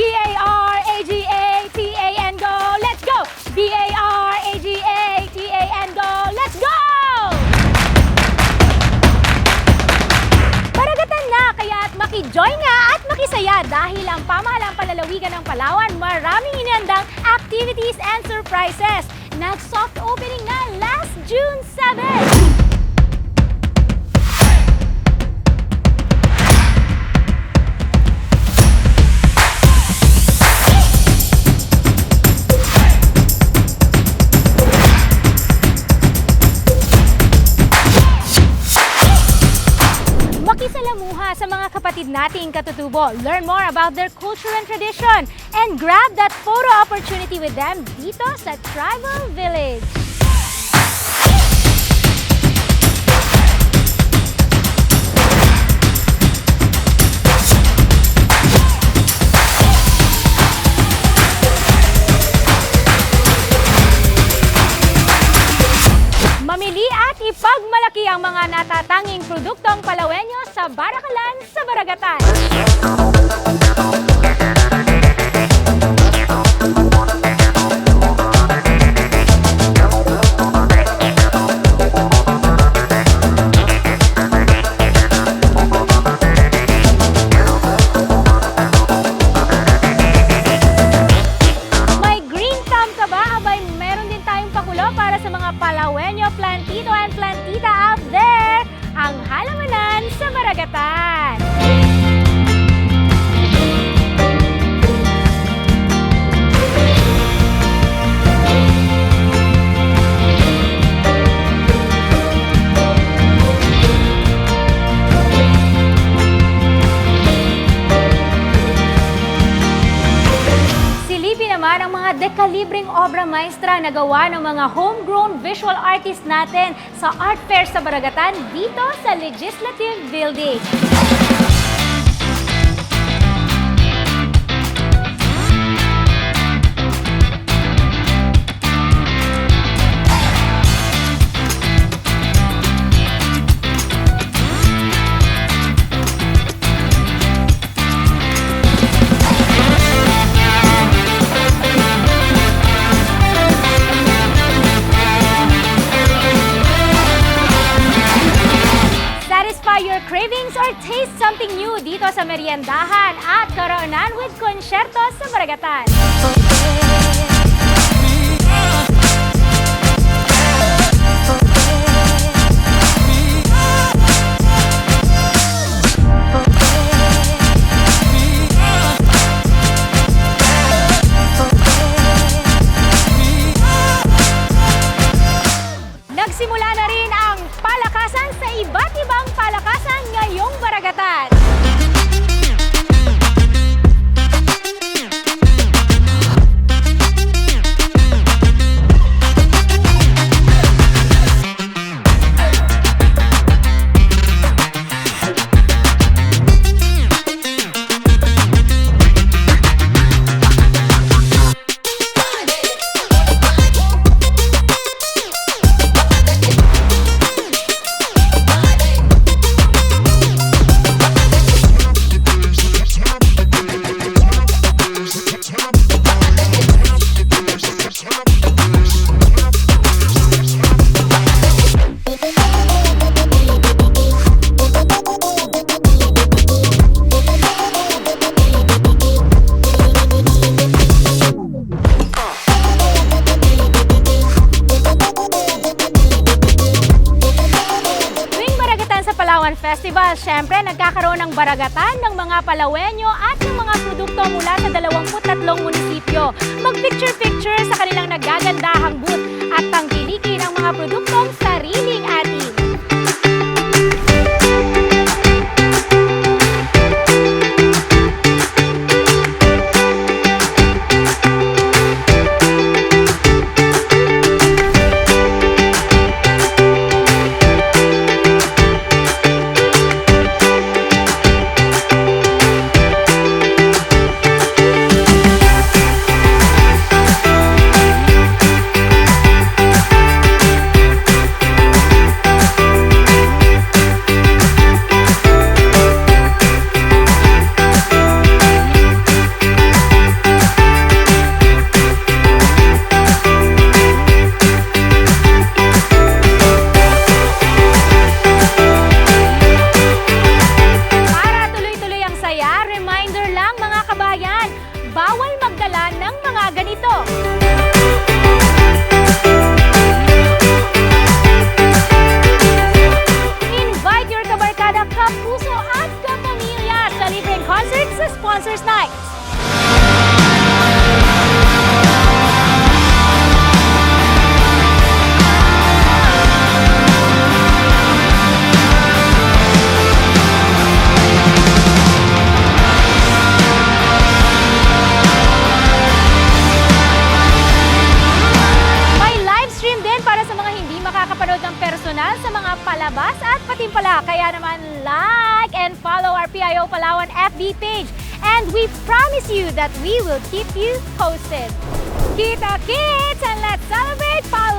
B-A-R-A-G-A-T-A-N go! Let's go! B-A-R-A-G-A-T-A-N go! Let's go! Baragatan na, kaya't maki-join nga at makisaya dahil ang pamahalang palalawigan ng Palawan maraming inihandang activities and surprises. Nag-soft opening na last June 7! Makisalamuha sa mga kapatid nating katutubo, learn more about their culture and tradition, and grab that photo opportunity with them dito sa Tribal Village. Mamili at ipagmalaki ang mga natatanging produktong Palawenyo sa Barakalan sa Baragatan. May green thumb ka ba? Abay, meron din tayong pakulo para sa mga Palawenyo plantito and plantita out there. Ang halamanan sa Baragatan. Silipin naman ang mga dekalibreng obra maestra na gawa ng mga homegrown visual artists natin sa Art Fair sa Baragatan dito sa Legislative Building. Satisfy your cravings or taste something new dito sa meriendahan at karoonan with konsyerto sa Baragatan. Nagsimula na rin ang palakasan sa iba't ibang palakasan ngayong Baragatan. Palawan Festival, syempre nagkakaroon ng baragatan ng mga Palawenyo at ng mga produkto mula sa 23 munisipyo. Mag-picture-picture sa kanilang nagagandahang booth at tangkilikin ang mga produktong sariling atin. bawal magdala ng mga ganito. Invite your kabarkada, kapuso at kapamilya sa libreng concert sa Sponsors Night. Makakapanood ng personal sa mga palabas at patimpala. Kaya naman like and follow our PIO Palawan FB page. And we promise you that we will keep you posted. Kita kits and let's celebrate Palawan!